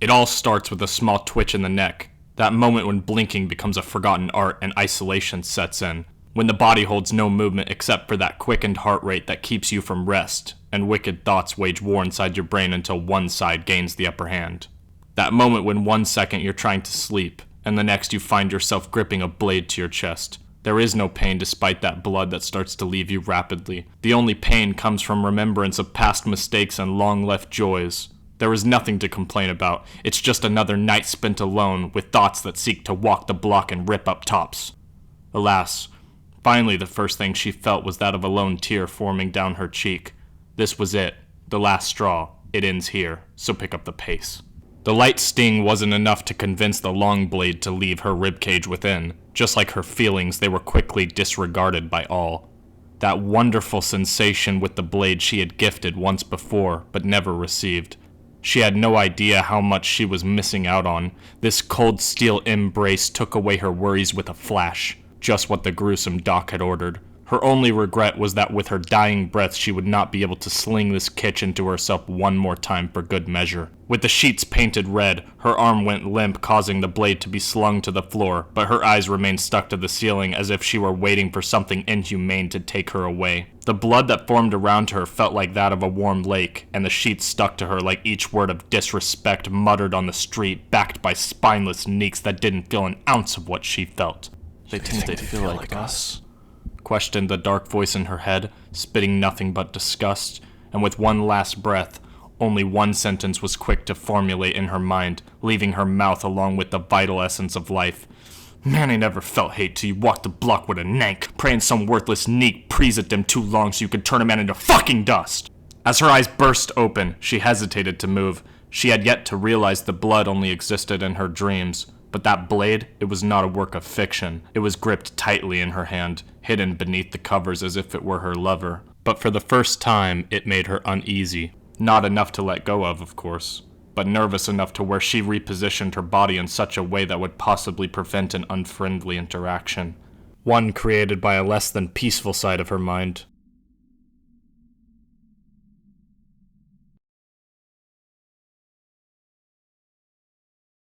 It all starts with a small twitch in the neck, that moment when blinking becomes a forgotten art and isolation sets in, when the body holds no movement except for that quickened heart rate that keeps you from rest, and wicked thoughts wage war inside your brain until one side gains the upper hand. That moment when 1 second you're trying to sleep, and the next you find yourself gripping a blade to your chest. There is no pain despite that blood that starts to leave you rapidly. The only pain comes from remembrance of past mistakes and long-left joys. There is nothing to complain about. It's just another night spent alone with thoughts that seek to walk the block and rip up tops. Alas, finally the first thing she felt was that of a lone tear forming down her cheek. This was it, the last straw. It ends here, so pick up the pace. The light sting wasn't enough to convince the long blade to leave her ribcage within. Just like her feelings, they were quickly disregarded by all. That wonderful sensation with the blade she had gifted once before, but never received. She had no idea how much she was missing out on. This cold steel embrace took away her worries with a flash, just what the gruesome doc had ordered. Her only regret was that with her dying breath she would not be able to sling this kitch into herself one more time for good measure. With the sheets painted red, her arm went limp, causing the blade to be slung to the floor, but her eyes remained stuck to the ceiling as if she were waiting for something inhumane to take her away. The blood that formed around her felt like that of a warm lake, and the sheets stuck to her like each word of disrespect muttered on the street, backed by spineless neeks that didn't feel an ounce of what she felt. They think they feel like us? Questioned the dark voice in her head, spitting nothing but disgust, and with one last breath, only one sentence was quick to formulate in her mind, leaving her mouth along with the vital essence of life. Man, I never felt hate till you walked the block with a nank, praying some worthless neek prees at them too long so you could turn a man into fucking dust. As her eyes burst open, she hesitated to move. She had yet to realize the blood only existed in her dreams. But that blade, it was not a work of fiction. It was gripped tightly in her hand, hidden beneath the covers as if it were her lover. But for the first time, it made her uneasy. Not enough to let go of course, but nervous enough to where she repositioned her body in such a way that would possibly prevent an unfriendly interaction. One created by a less than peaceful side of her mind.